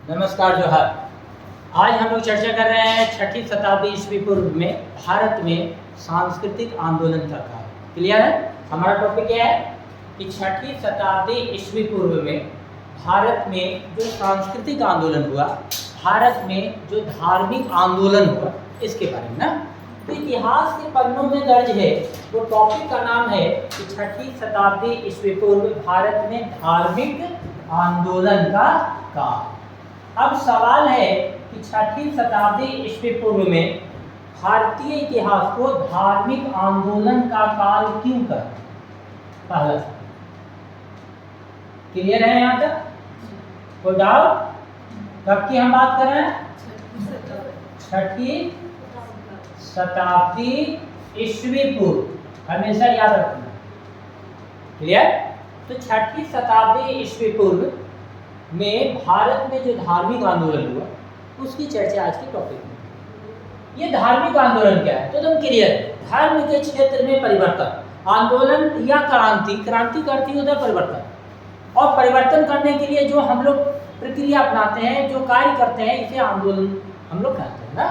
नमस्कार जोहार। आज हम लोग चर्चा कर रहे हैं 6ठी शताब्दी ईस्वी पूर्व में भारत में सांस्कृतिक आंदोलन का काल। क्लियर है? हमारा टॉपिक क्या है कि 6ठी शताब्दी ईस्वी पूर्व में भारत में जो सांस्कृतिक आंदोलन हुआ, भारत में जो धार्मिक आंदोलन हुआ, इसके बारे में ना। तो इतिहास के पन्नों में दर्ज है, वो टॉपिक का नाम है कि 6ठी शताब्दी ईस्वी पूर्व भारत में धार्मिक आंदोलन का काल। अब सवाल है कि 6ठी शताब्दी ईस्वी पूर्व में भारतीय इतिहास को धार्मिक आंदोलन का काल क्यों कहते हैं? पहला सवाल क्लियर है यहाँ तक? कोई डाउट? कब की हम बात कर रहे हैं? 6ठी शताब्दी ईस्वी पूर्व, हमेशा याद रखना। क्लियर? तो 6ठी शताब्दी ईस्वी पूर्व में भारत में जो धार्मिक आंदोलन हुआ, उसकी चर्चा आज के टॉपिक में। ये धार्मिक आंदोलन क्या है? तो तुम क्लियर है, धर्म के क्षेत्र में परिवर्तन। आंदोलन या क्रांति, क्रांति का अर्थ ही होता है परिवर्तन, और परिवर्तन करने के लिए जो हम लोग प्रक्रिया अपनाते हैं, जो कार्य करते हैं, इसे आंदोलन हम लोग कहते हैं ना।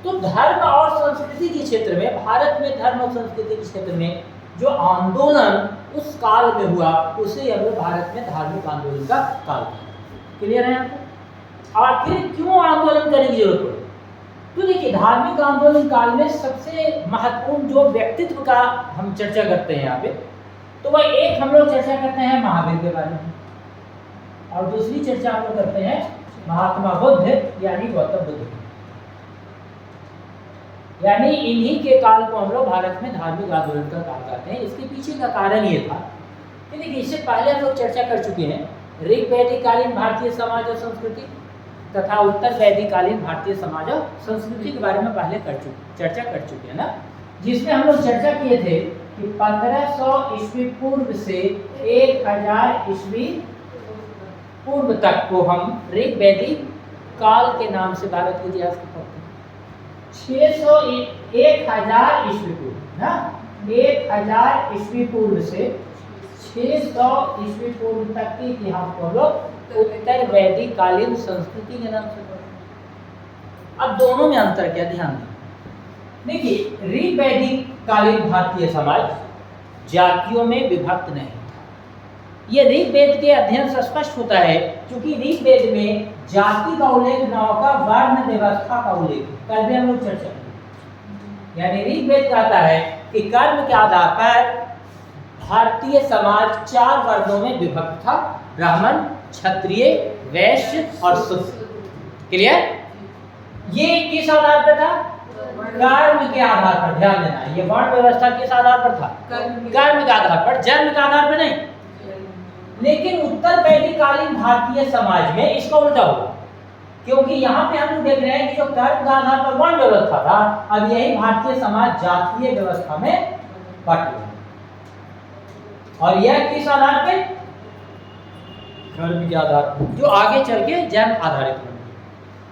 तो धर्म और संस्कृति के क्षेत्र में, भारत में धर्म और संस्कृति के क्षेत्र में जो आंदोलन उस काल में हुआ, उसे हम लोग भारत में धार्मिक आंदोलन का काल कहते हैं। क्लियर है यहाँ पर? आखिर क्यों आंदोलन करने की जरूरत पड़ी? तो देखिए, धार्मिक आंदोलन काल में सबसे महत्वपूर्ण जो व्यक्तित्व का हम चर्चा करते हैं यहाँ पे, तो वह एक हम लोग चर्चा करते हैं महावीर के बारे में, और दूसरी चर्चा हम लोग करते हैं महात्मा बुद्ध यानी गौतम बुद्ध। यानी इन्हीं के काल को हम लोग भारत में धार्मिक आंदोलन का काल कहते हैं। इसके पीछे का कारण ये था कि देखिए, इससे पहले हम लोग चर्चा कर चुके हैं ऋग वैदिककालीन भारतीय समाज और संस्कृति तथा उत्तर वैदिककालीन भारतीय समाज और संस्कृति के बारे में पहले चर्चा कर चुके हैं ना, जिसमें हम लोग चर्चा किए थे कि 1500 ईस्वी पूर्व से 1000 ईस्वी पूर्व तक को हम ऋग वैदिक काल के नाम से भारत के इतिहास को पढ़ते हैं। 1000 ईस्वी पूर्व ना, 1000 ईस्वी पूर्व से 600 ईस्वी पूर्व तक के इतिहास को लोग उत्तर वैदिक कालीन संस्कृति के नाम से पढ़ते हैं। अब दोनों में अंतर क्या, ध्यान दें। देखिए, ऋग वैदिक कालीन भारतीय समाज जातियों में विभक्त नहीं था। ये ऋग वेद के अध्ययन से स्पष्ट होता है, क्योंकि ऋग वेद में जाति का उल्लेख न होकर वर्ण व्यवस्था का उल्लेख। कल भी हम लोग चर्चा की, यानी ऋग वेद कहता है कि कर्म के आधार पर भारतीय समाज 4 वर्गों में विभक्त था: ब्राह्मण, क्षत्रिय, वैश्य और शूद्र। क्लियर? ये किस आधार पर था? कर्म के आधार पर। ध्यान देना, ये वर्ण व्यवस्था किस आधार पर था? कर्म के आधार पर, जन्म के आधार पर नहीं। लेकिन उत्तर वैदिककालीन भारतीय समाज में इसका उल्टा हुआ, क्योंकि यहाँ पे हम लोग देख रहे हैं कि जो कर्म के आधार पर वर्ण व्यवस्था था, अब यही भारतीय समाज जातीय व्यवस्था में बट गया। और यह किस आधार पे? कर्म के आधार पर, जो आगे चल के जन्म आधारित बन।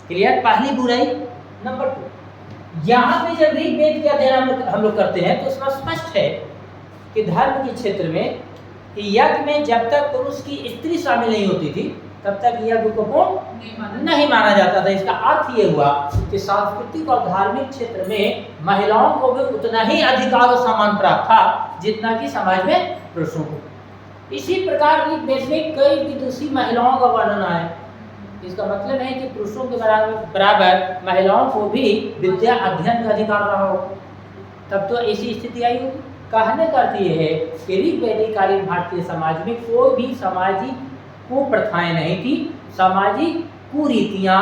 क्लियर? पहली बुराई। नंबर 2, यहाँ पे जब ऋग वेद के अध्ययन हम लोग करते हैं तो इसमें स्पष्ट है कि धर्म के क्षेत्र में यज्ञ में जब तक पुरुष की स्त्री शामिल नहीं होती थी, तब तक यज्ञ को नहीं माना जाता था। इसका अर्थ ये हुआ कि सांस्कृतिक और धार्मिक क्षेत्र में महिलाओं को भी उतना ही अधिकार और सम्मान प्राप्त था जितना कि समाज में पुरुषों को। इसी प्रकार ऋग वेद में कई विदुषी महिलाओं का वर्णन है। इसका मतलब है कि पुरुषों के बराबर महिलाओं को भी विद्या अध्ययन का अधिकार रहा हो, तब तो ऐसी स्थिति आई होगी। कहने का अर्थ ये है कि ऋग वैदिककालीन भारतीय समाज में कोई भी सामाजिक कुप्रथाएं नहीं थी, सामाजिक कुरीतियां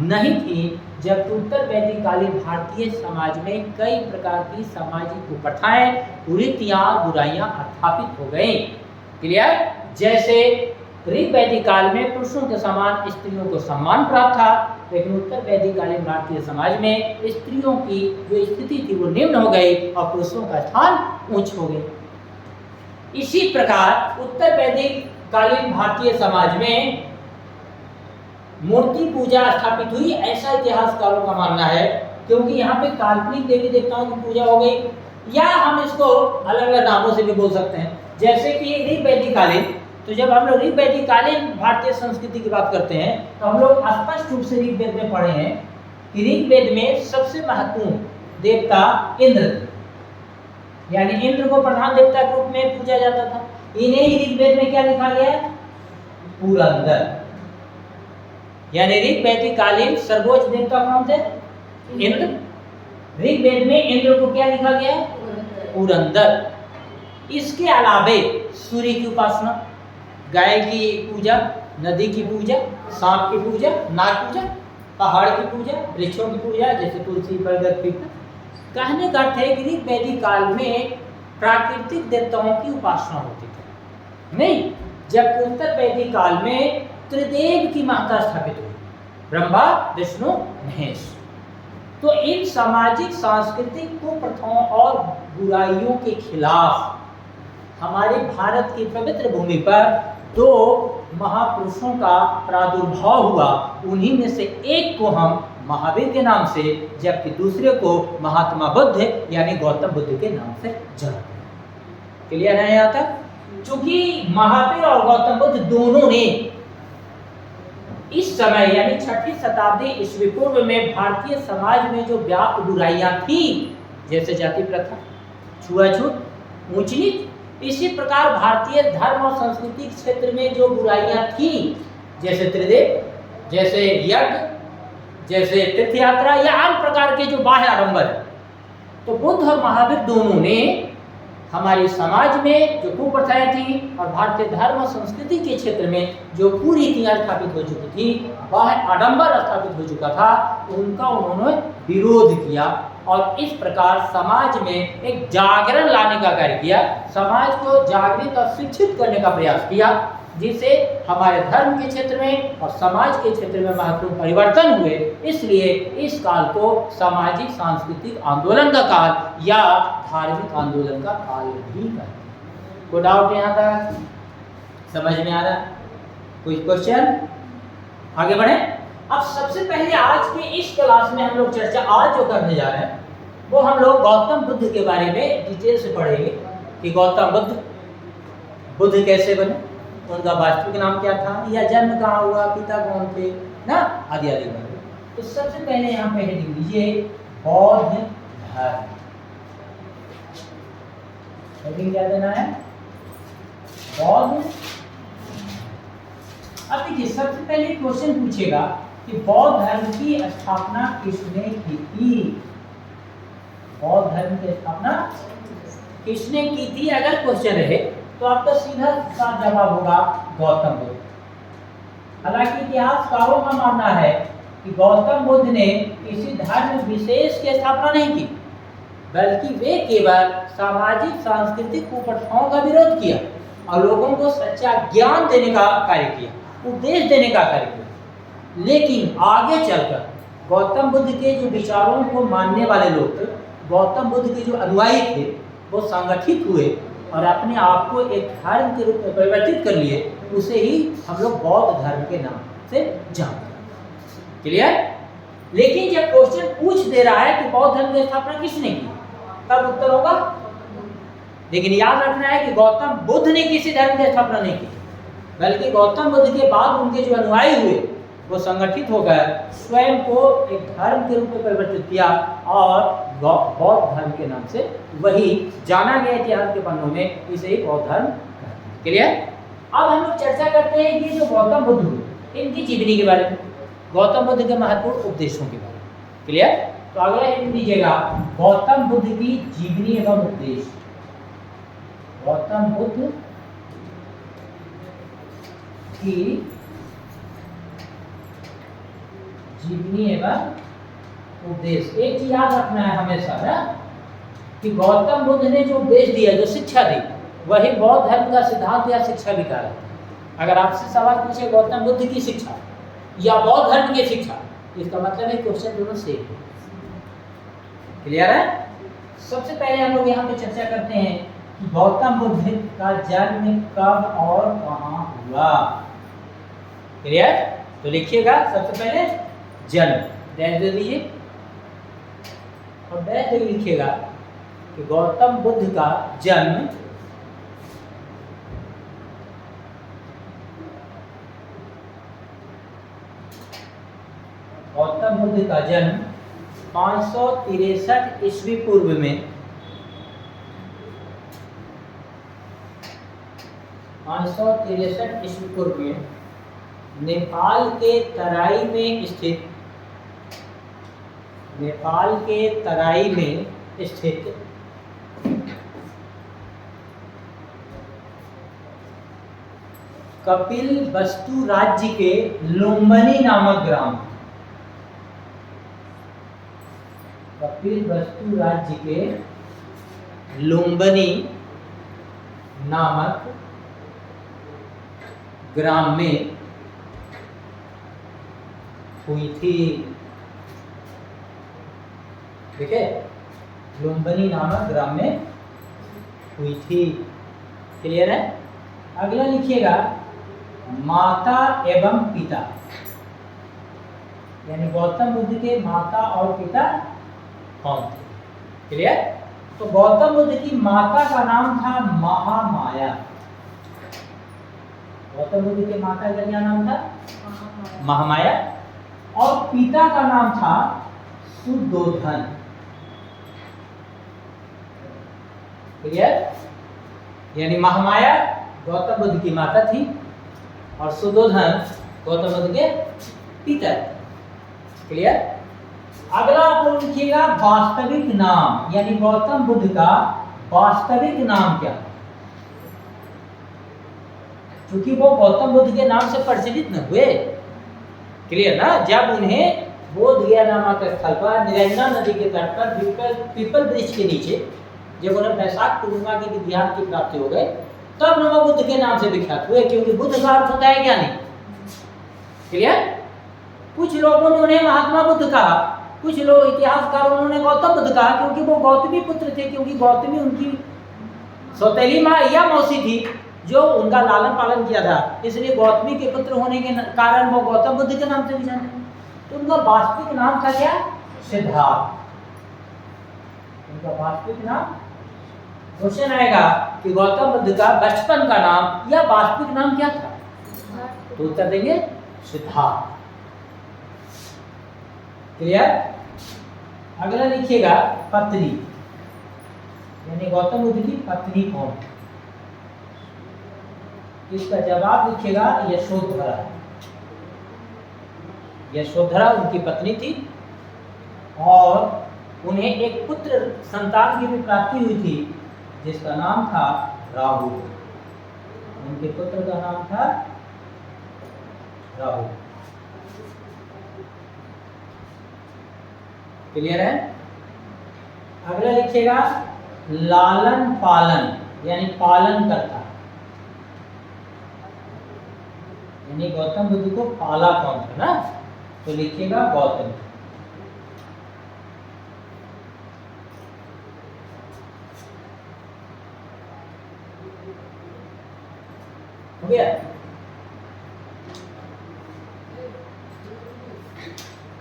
नहीं थी, जबकि उत्तर वैदिककालीन भारतीय समाज में कई प्रकार की सामाजिक कुप्रथाएं, कुरीतियां, बुराइयां स्थापित हो गई। क्लियर? जैसे ऋग वैदिक काल में पुरुषों के समान स्त्रियों को सम्मान प्राप्त था, लेकिन उत्तर वैदिककालीन भारतीय समाज में स्त्रियों की जो स्थिति थी वो निम्न हो गई और पुरुषों का स्थान उच्च हो गया। इसी प्रकार उत्तर वैदिककालीन भारतीय समाज में मूर्ति पूजा स्थापित हुई, ऐसा इतिहासकारों का मानना है, क्योंकि यहाँ पे काल्पनिक देवी देवताओं की पूजा हो गई, या हम इसको अलग अलग नामों से भी बोल सकते हैं। जैसे कि ऋग वैदिककालीन तो जब हम लोग ऋग वैदिक कालीन भारतीय संस्कृति की बात करते हैं तो हम लोग स्पष्ट रूप से ऋग्वेद में पढ़े हैं कि ऋग्वेद में सबसे महत्वपूर्ण देवता इंद्र थे, यानी इंद्र को प्रधान देवता के रूप में पूजा जाता था। इन्हें ही ऋग्वेद में क्या लिखा गया है? पुरंदर। यानी ऋग वैदिक कालीन सर्वोच्च देवता कौन थे? इंद्र। ऋग्वेद में इंद्र को क्या लिखा गया है? पुरंदर। इसके अलावे सूर्य की उपासना, गाय की पूजा, नदी की पूजा, सांप की पूजा, नाग पूजा, पहाड़ की पूजा, वृक्षों की पूजा जैसे तुलसी, बरगद, पीपल। कहने का अर्थ है कि ऋग वैदिक काल में प्राकृतिक देवताओं की उपासना होती थी नहीं, जबकि उत्तर वैदिक काल में त्रिदेव की महत्ता स्थापित हुई, ब्रह्मा, विष्णु, महेश। तो इन सामाजिक सांस्कृतिक कुप्रथाओं और बुराइयों के खिलाफ हमारे भारत की पवित्र भूमि पर दो महापुरुषों का प्रादुर्भाव हुआ। उन्हीं में से एक को हम महावीर के नाम से, जबकि दूसरे को महात्मा बुद्ध यानी गौतम बुद्ध के नाम से जानते हैं। क्लियर है यहाँ तक? चूंकि महावीर और गौतम बुद्ध दोनों ने इस समय यानी 6वीं शताब्दी ईस्वी पूर्व में भारतीय समाज में जो व्याप्त बुराइयां थी, जैसे जाति प्रथा, छुआछूत, ऊंच नीच, इसी प्रकार भारतीय धर्म और संस्कृति के क्षेत्र में जो बुराइयां थी, जैसे त्रिदेव, जैसे यज्ञ, जैसे तीर्थ यात्रा या अन्य प्रकार के जो बाह्य आडंबर है, तो बुद्ध और महावीर दोनों ने हमारे समाज में जो कुप्रथाएं थी और भारतीय धर्म और संस्कृति के क्षेत्र में जो कुरीतियां स्थापित हो चुकी थी, बाह्य आडंबर स्थापित हो चुका था, उनका उन्होंने विरोध किया और इस प्रकार समाज में एक जागरण लाने का कार्य किया, समाज को जागृत और शिक्षित करने का प्रयास किया, जिससे हमारे धर्म के क्षेत्र में और समाज के क्षेत्र में महत्वपूर्ण परिवर्तन हुए। इसलिए इस काल को सामाजिक सांस्कृतिक आंदोलन का काल या धार्मिक आंदोलन का काल भी कहते हैं। कोई डाउट यहाँ तक समझ में आ रहा है? कोई क्वेश्चन? आगे बढ़े। अब सबसे पहले आज के इस क्लास में हम लोग चर्चा आज जो करने जा रहे हैं वो हम लोग गौतम बुद्ध के बारे में डिटेल से पढ़ेंगे कि गौतम बुद्ध कैसे बने, उनका वास्तविक नाम क्या था, या जन्म कहाँ हुआ, पिता कौन थे ना, आदि आदि। तो सबसे पहले यहाँ पे हेडिंग लीजिए बौद्ध धर्म। हेडिंग क्या देना है? बौद्ध। अब देखिए सबसे पहले क्वेश्चन पूछेगा कि बौद्ध धर्म की स्थापना किसने की थी? बौद्ध धर्म की स्थापना किसने की थी? अगर क्वेश्चन रहे तो आपका सीधा सा जवाब होगा गौतम बुद्ध। हालांकि इतिहासकारों का मानना है कि गौतम बुद्ध ने किसी धर्म विशेष की स्थापना नहीं की, बल्कि वे केवल सामाजिक सांस्कृतिक कुप्रथाओं का विरोध किया और लोगों को सच्चा ज्ञान देने का कार्य किया, उपदेश देने का कार्य किया। लेकिन आगे चलकर गौतम बुद्ध के जो विचारों को मानने वाले लोग थे, गौतम बुद्ध के जो अनुयायी थे, वो संगठित हुए और अपने आप को एक धर्म के रूप में परिवर्तित कर लिए। उसे ही हम लोग बौद्ध धर्म के नाम से जानते हैं। क्लियर? लेकिन जब क्वेश्चन पूछ दे रहा है कि बौद्ध धर्म की स्थापना किसने की, तब उत्तर होगा, लेकिन याद रखना है कि गौतम बुद्ध ने किसी धर्म की स्थापना नहीं की, बल्कि गौतम बुद्ध के बाद उनके जो अनुयायी हुए वो संगठित होकर स्वयं को एक धर्म के रूप में परिवर्तित किया और बौद्ध धर्म के नाम से वही जाना गया इतिहास के पन्नों में, इसे ही बौद्ध धर्म। क्लियर? अब हम लोग चर्चा करते हैं कि जो गौतम बुद्ध हुए इनकी जीवनी के बारे में, गौतम बुद्ध के महत्वपूर्ण उपदेशों के बारे में। क्लियर? तो अगला हिंट दीजिएगा गौतम बुद्ध की जीवनी एवं उपदेश। गौतम बुद्ध की जीवनी एवं उपदेश। एक चीज याद रखना है हमेशा ना कि गौतम बुद्ध ने जो उपदेश दिया, जो शिक्षा दी, वही बौद्ध धर्म का सिद्धांत या शिक्षा भी कहलाता है। अगर आपसे सवाल पूछे गौतम बुद्ध की शिक्षा या बौद्ध धर्म की शिक्षा, इसका मतलब है क्वेश्चन दोनों सेम है। क्लियर है? सबसे पहले हम लोग यहाँ पे चर्चा करते हैं कि गौतम बुद्ध का जन्म कब और कहाँ हुआ। क्लियर? तो लिखिएगा सबसे पहले जन्म, डैश दे दीजिए और डैश दे लिखिएगा कि गौतम बुद्ध का जन्म गौतम बुद्ध का जन्म 563 ईस्वी पूर्व में 563 ईस्वी पूर्व में नेपाल के तराई में स्थित कपिलवस्तु राज्य के लुम्बिनी नामक ग्राम कपिलवस्तु राज्य के लुम्बिनी नामक ग्राम में हुई थी। ठीक है, लुम्बिनी नामक ग्राम में हुई थी। क्लियर है? अगला लिखिएगा माता एवं पिता, यानी गौतम बुद्ध के माता और पिता कौन थे? क्लियर? तो गौतम बुद्ध की माता का नाम था महामाया। गौतम बुद्ध के माता का क्या नाम था? महामाया। और पिता का नाम था सुद्धोधन। क्लियर? यानी महामाया गौतम बुद्ध की माता थी और सुद्धोधन गौतम बुद्ध के पिता। क्लियर? अगला आप लोग लिखिएगा वास्तविक नाम, यानी गौतम बुद्ध का वास्तविक नाम क्या? क्योंकि वो गौतम बुद्ध के नाम से प्रचलित न हुए। क्लियर ना? जब उन्हें बोध गया नामक स्थल पर निरंजना नदी के तट पर पीपल वृक्ष के नीचे जब उन्हें वैशाख पूर्णिमा की विज्ञान की प्राप्ति हो गई, तब नमो बुद्ध के नाम से विख्यात हुए, क्योंकि बुद्ध का अर्थ होता है ज्ञानी। क्लियर? कुछ लोगों ने उन्हें महात्मा बुद्ध कहा, कुछ लोग इतिहासकारों ने गौतम बुद्ध कहा, क्योंकि वो गौतमी पुत्र थे, क्योंकि गौतमी उनकी सौतेली माँ या मौसी थी जो उनका लालन पालन किया था, इसलिए गौतमी के पुत्र होने के कारण वो गौतम बुद्ध के नाम से भी जाने। तो उनका वास्तविक नाम था क्या? सिद्धार्थ। उनका वास्तविक नाम, क्वेश्चन आएगा कि गौतम बुद्ध का बचपन का नाम या वास्तविक नाम क्या था? तो उत्तर देंगे सिद्धार्थ। क्लियर? अगला लिखिएगा पत्नी, यानी गौतम बुद्ध की पत्नी कौन? इसका जवाब लिखिएगा यशोधरा। यशोधरा उनकी पत्नी थी और उन्हें एक पुत्र संतान की भी प्राप्ति हुई थी जिसका नाम था राहुल। उनके पुत्र का नाम था राहुल। क्लियर है? अगला लिखिएगा लालन पालन, यानी पालन करता, यानी गौतम बुद्ध को पाला कौन था ना? तो लिखिएगा गौतम। हो गया?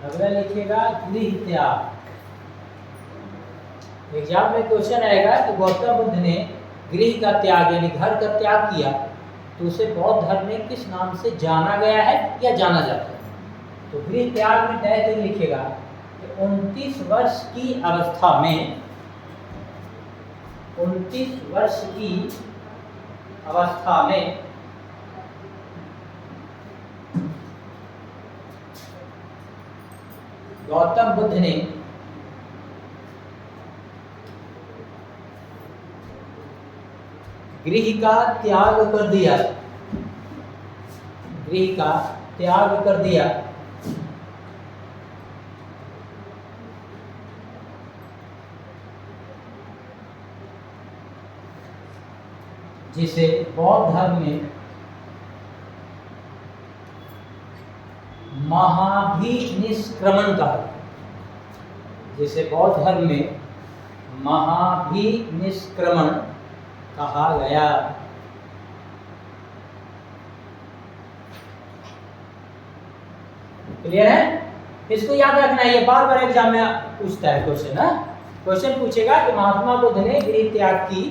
अगला लिखिएगा गृह त्याग। एग्जाम में क्वेश्चन आएगा कि गौतम बुद्ध ने गृह का त्याग यानी घर का त्याग किया, तो उसे बौद्ध धर्म में किस नाम से जाना गया है या जाना जाता है? तो गृह त्याग में तय कर लिखिएगा कि 29 वर्ष की अवस्था में 29 वर्ष की अवस्था में गौतम बुद्ध ने गृह का त्याग कर दिया। गृह का त्याग कर दिया, जिसे बौद्ध धर्म में महाभिनिष्क्रमण कहा, जिसे बौद्ध धर्म में महाभिनिष्क्रमण कहा गया। क्लियर है? इसको याद रखना है, ये बार बार एग्जाम में पूछता है क्वेश्चन। क्वेश्चन पूछेगा कि महात्मा बुद्ध ने गृह त्याग की,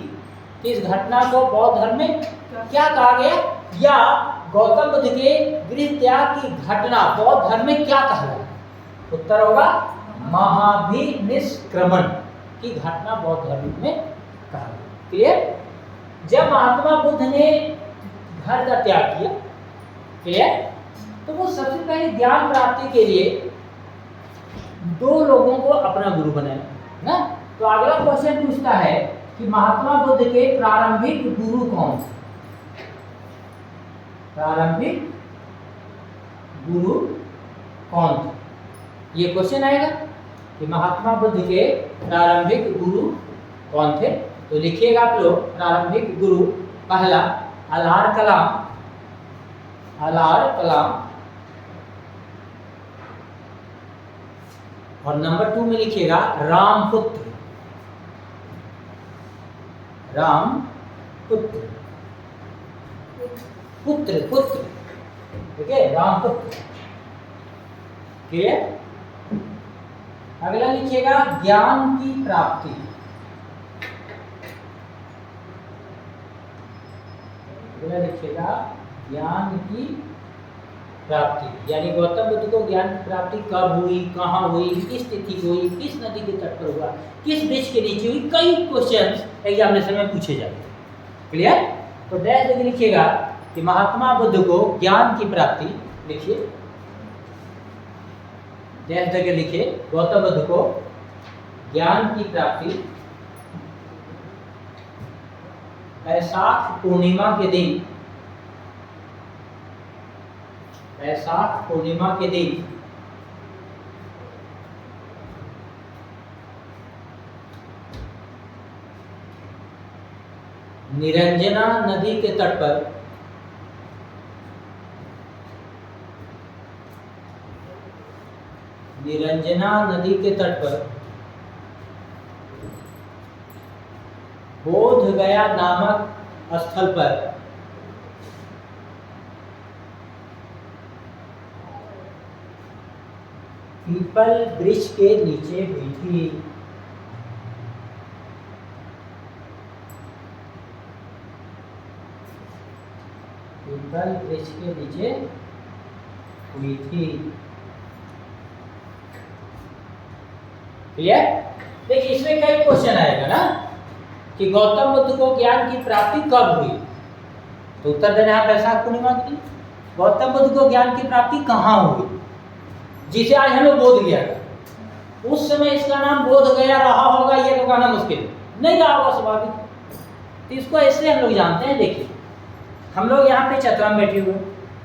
इस घटना को बौद्ध धर्म में क्या कहा गया, या गौतम बुद्ध के गृह त्याग की घटना बौद्ध धर्म में क्या कहा गया। उत्तर होगा महाभिनिष्क्रमण की घटना बौद्ध धर्म में कहा गया। क्लियर? जब महात्मा बुद्ध ने घर का त्याग किया, क्लियर, तो वो सबसे पहले ज्ञान प्राप्ति के लिए 2 लोगों को अपना गुरु बनाया ना। तो अगला क्वेश्चन पूछता है कि महात्मा बुद्ध के प्रारंभिक गुरु कौन थे? प्रारंभिक गुरु कौन थे? ये क्वेश्चन आएगा कि महात्मा बुद्ध के प्रारंभिक गुरु कौन थे। तो लिखिएगा आप लोग, प्रारंभिक गुरु पहला अलार कलाम, अलार कलाम, और नंबर 2 में लिखिएगा रामपुत्र, रामपुत्र, पुत्र पुत्र, ठीक है, रामपुत्र। क्लियर? अगला लिखिएगा ज्ञान की प्राप्ति, अगला लिखिएगा ज्ञान की प्राप्ति, यानी गौतम बुद्ध को ज्ञान की प्राप्ति कब हुई, कहाँ हुई, किस तिथि को हुई, किस नदी के तट पर हुआ, किस वृक्ष के नीचे हुई, कई क्वेश्चन एग्जामिनेशन में पूछे जाते हैं। क्लियर? तो डैश करके लिखिएगा कि महात्मा बुद्ध को ज्ञान की प्राप्ति, लिखिए डैश करके लिखिए, गौतम बुद्ध को ज्ञान की प्राप्ति वैशाख पूर्णिमा के दिन, वैशाख पूर्णिमा के दिन निरंजना नदी के तट पर, निरंजना नदी के तट पर बोध गया नामक स्थल पर पीपल वृक्ष के नीचे हुई थी। पीपल वृक्ष के नीचे हुई थी। क्लियर? देखिए इसमें कई क्वेश्चन आएगा ना कि गौतम बुद्ध को ज्ञान की प्राप्ति कब हुई, तो उत्तर देना है वैशाख पूर्णिमा के दिन। गौतम बुद्ध को ज्ञान की प्राप्ति कहाँ हुई, जिसे आज हमें बोध गया, उस समय इसका नाम बोध गया रहा होगा, ये तो कहना मुश्किल नहीं रहा होगा स्वाभाविक। तो इसको ऐसे हम लोग जानते हैं। देखिए हम लोग यहाँ पे चतरा में बैठे हुए,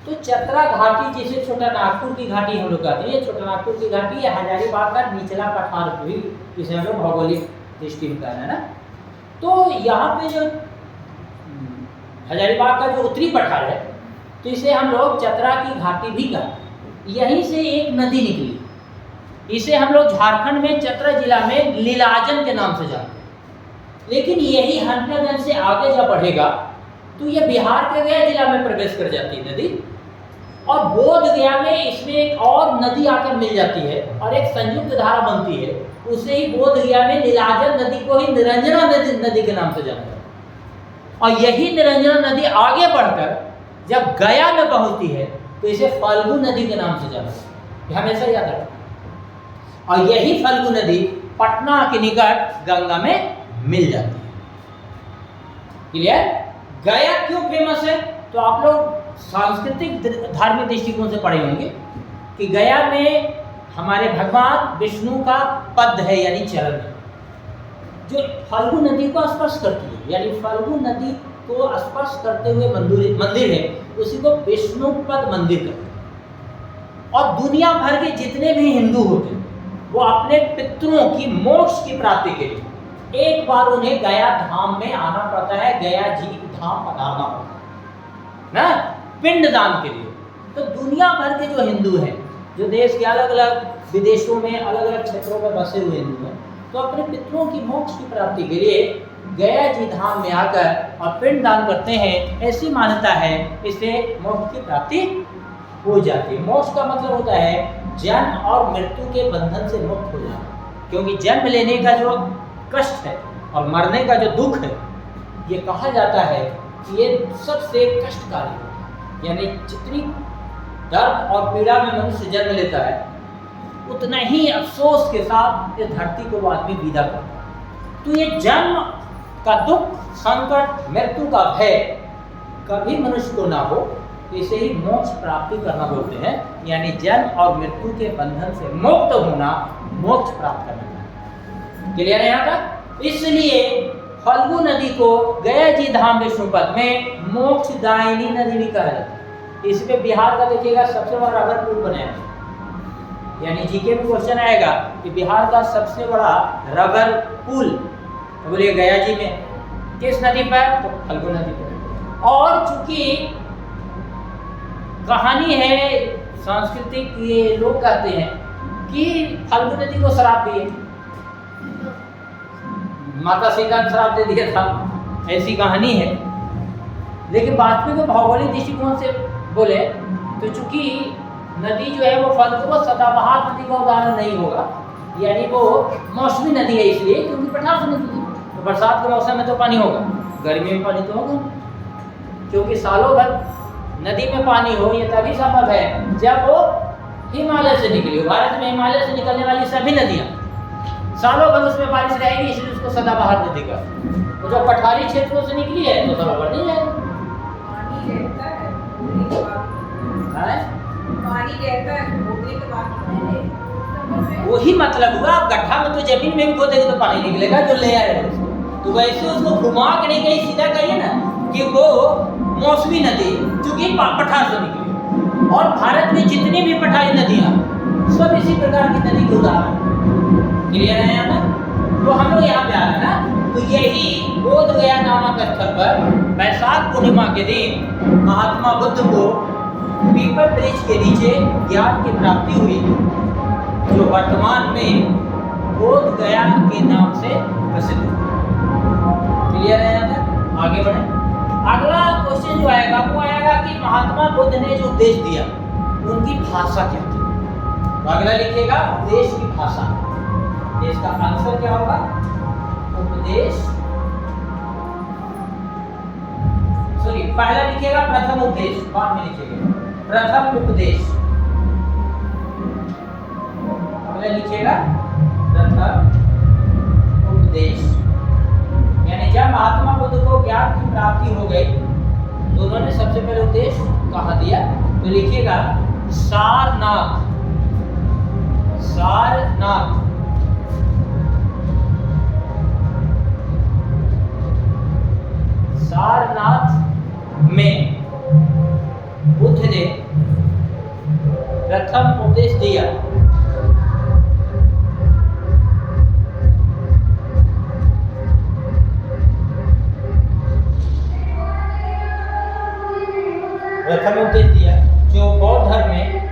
तो चतरा घाटी जिसे छोटा नागपुर की घाटी हम लोग कहते हैं, छोटा नागपुर की घाटी ये हजारीबाग का निचला पठार हुई, जिसे हम लोग भौगोलिक दृष्टि में कहना है ना। तो यहाँ पे जो हजारीबाग का जो उत्तरी पठार है, तो इसे हम लोग चतरा की घाटी भी कहते हैं। यहीं से एक नदी निकली, इसे हम लोग झारखंड में चतरा जिला में लीलाजन के नाम से जानते हैं। लेकिन यही हंटरगंज से आगे जब बढ़ेगा तो ये बिहार के गया जिला में प्रवेश कर जाती है नदी, और बोध गया में इसमें एक और नदी आकर मिल जाती है और एक संयुक्त धारा बनती है, उसे ही बोध गया में नीलाजन नदी को ही निरंजना नदी के नाम से जाना जाता है। और यही निरंजना नदी आगे बढ़कर जब गया में पहुंचती है तो इसे फल्गु नदी के नाम से जाना जाता है, हमेशा याद रखना। और यही फल्गु नदी पटना के निकट गंगा में मिल जाती है। क्लियर? गया क्यों फेमस है, तो आप लोग सांस्कृतिक धार्मिक दृष्टिकोण से पढ़े होंगे कि गया में हमारे भगवान विष्णु का पद है, यानी चरण है, जो फल्गु नदी को स्पर्श करती है, यानी फल्गु नदी को स्पर्श करते हुए मंदिर है, उसी को विष्णु पद मंदिर कहते हैं। और दुनिया भर के जितने भी हिंदू होते हैं वो अपने पितरों की मोक्ष की प्राप्ति के लिए एक बार उन्हें गया धाम में आना पड़ता है, गया जी धाम पधारना पड़ता है ना, पिंड दान के लिए। तो दुनिया भर के जो हिंदू हैं, जो देश के अलग अलग विदेशों में अलग अलग क्षेत्रों में बसे हुए हिंदू हैं, तो अपने पितरों की मोक्ष की प्राप्ति के लिए गया जी धाम में आकर और पिंड दान करते हैं। ऐसी मान्यता है, इससे मोक्ष की प्राप्ति हो जाती है। मोक्ष का मतलब होता है जन्म और मृत्यु के बंधन से मुक्त हो जाना, क्योंकि जन्म लेने का जो कष्ट है और मरने का जो दुख है, ये कहा जाता है कि ये सबसे कष्टकारी है। यानी जितनी दर्द और पीड़ा में मनुष्य जन्म लेता है, उतना ही अफसोस के साथ इस धरती को वो आदमी विदा करता है। तो ये जन्म का दुख, संकट, मृत्यु का भय कभी मनुष्य को ना हो, इसे ही मोक्ष प्राप्ति करना बोलते हैं। यानी जन्म और मृत्यु के बंधन से मुक्त होना, मोक्ष प्राप्त करना। क्लियर है यहाँ तक? इसलिए फल्गु नदी को गया जी धाम विष्णुपद में मोक्षदायिनी नदी भी कहा जाता है। इसमें बिहार का देखिएगा सबसे बड़ा रबर पुल बनाया है। यानी जीके में क्वेश्चन आएगा कि बिहार का सबसे बड़ा रबर पुल, तो बोलिए गया जी में, किस नदी पर? तो फल्गु नदी पर। और चूंकि कहानी है सांस्कृतिक, ये लोग कहते हैं कि फल्गु नदी को श्राप दिए, माता सीता ने श्राप दे दिया था, ऐसी कहानी है। लेकिन वास्तविक में भौगोलिक दृष्टिकोण से बोले तो चूंकि नदी जो है वो फल्गु व सदाबहार नदी का उदाहरण नहीं होगा, यानी वो मौसमी नदी है इसलिए क्योंकि पठार से निकली। तो बरसात के मौसम में तो पानी होगा, गर्मी में पानी तो होगा, क्योंकि सालों भर नदी में पानी हो ये तभी संभव है जब वो हिमालय से निकली हो। भारत में हिमालय से निकलने वाली सभी नदियाँ सालों भर उसमें बारिश रहेगी, इसलिए उसको सदाबहार नदी का। तो जो पठारी क्षेत्रों से निकली है तो सरोवर नहीं जाएगा। वही मतलब हुआ, आप गड्ढा में तो जमीन में भी खोदेंगे तो पानी निकलेगा जो लेयर है उसको। तो वैसे उसको घुमा के नहीं कहीं सीधा कहिए ना कि वो मौसमी नदी चूंकि पठार से निकली। और भारत में जितनी भी पठारी नदियाँ सब इसी प्रकार की नदी के उदाहरण। क्लियर है यहाँ तक? तो हम लोग यहाँ पे आ रहे हैं ना, तो यही बोध गया नामक स्थल पर वैशाख पूर्णिमा के दिन महात्मा बुद्ध को पीपल वृक्ष के नीचे ज्ञान की प्राप्ति हुई, जो वर्तमान में बोध गया के नाम से प्रसिद्ध हुआ। क्लियर है यहाँ तक? आगे बढ़े। अगला क्वेश्चन जो आएगा वो आएगा कि महात्मा बुद्ध ने जो उपदेश दिया उनकी भाषा क्या थी? तो अगला लिखिएगा उपदेश की भाषा। इसका आंसर क्या होगा? उपदेश, सॉरी पहला लिखिएगा प्रथम उपदेश, बाद में लिखिएगा प्रथम उपदेश। अगला लिखिएगा प्रथम उपदेश। यानी जब महात्मा बुद्ध को ज्ञान की प्राप्ति हो गई तो उन्होंने सबसे पहले उपदेश कहाँ दिया? तो लिखिएगा सारनाथ। सारनाथ सारनाथ में बुद्ध ने प्रथम उपदेश दिया। प्रथम उपदेश दिया जो बौद्ध धर्म में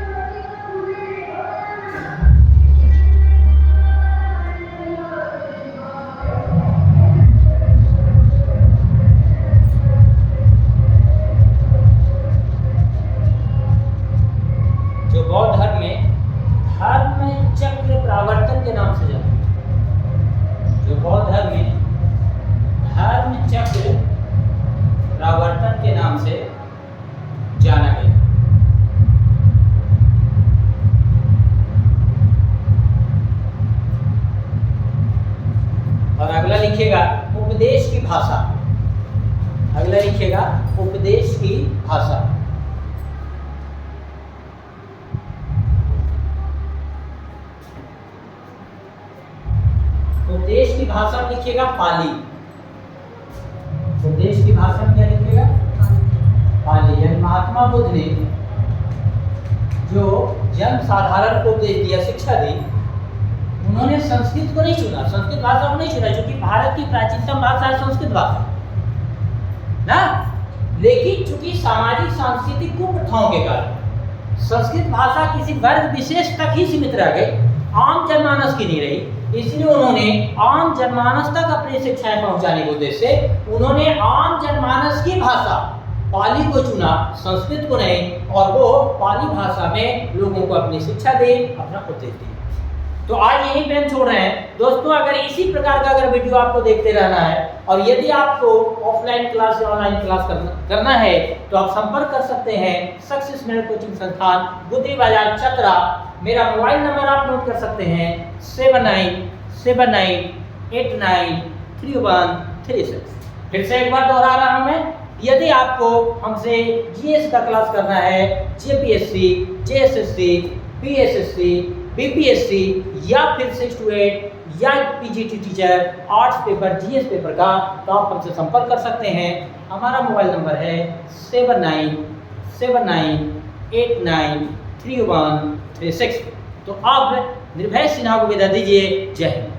धर्म चक्र प्रवर्तन के नाम से जाना, जो बौद्ध धर्म में धर्म चक्र प्रवर्तन के नाम से जाना गया। और अगला लिखिएगा उपदेश की भाषा। अगला लिखिएगा उपदेश की भाषा। उपदेश की भाषा में लिखिएगा पाली। उपदेश की भाषा में क्या लिखिएगा? पाली। यानी महात्मा बुद्ध ने जो जन साधारण को उपदेश दिया, शिक्षा दी, उन्होंने संस्कृत को नहीं चुना, संस्कृत भाषा को नहीं चुना, क्योंकि भारत की प्राचीनतम भाषा है संस्कृत भाषा ना। लेकिन चूंकि सामाजिक सांस्कृतिक कुप्रथाओं के कारण संस्कृत भाषा किसी वर्ग विशेष तक ही सीमित रह गई, आम जनमानस की नहीं रही। इसलिए उन्होंने आम जनमानस तक अपनी शिक्षाएं पहुंचाने के उद्देश्य से उन्होंने आम जनमानस की भाषा पाली को चुना, संस्कृत को नहीं, और वो पाली भाषा में लोगों को अपनी शिक्षा दे, अपना उपदेश दे। तो आज यही पे हम छोड़ रहे हैं दोस्तों। अगर इसी प्रकार का अगर वीडियो आपको देखते रहना है और यदि आपको ऑफलाइन क्लास या ऑनलाइन क्लास करना है तो आप संपर्क कर सकते हैं सक्सेस मेरिट कोचिंग संस्थान, गुदरी बाजार, चतरा, मेरा मोबाइल नंबर आप नोट कर सकते हैं 7979893136। फिर से एक बार दोहरा रहा हूं मैं, यदि आपको हमसे जीएस का क्लास करना है, जेपीएससी, जेएसएससी, बीएसएससी, बीपीएससी या फिर 6 to 8 या PGT teacher arts paper, GS paper का, तो आप हमसे संपर्क कर सकते हैं। हमारा मोबाइल नंबर है 7979893136। तो आप निर्भय सिन्हा को विदा दीजिए। जय हिंद।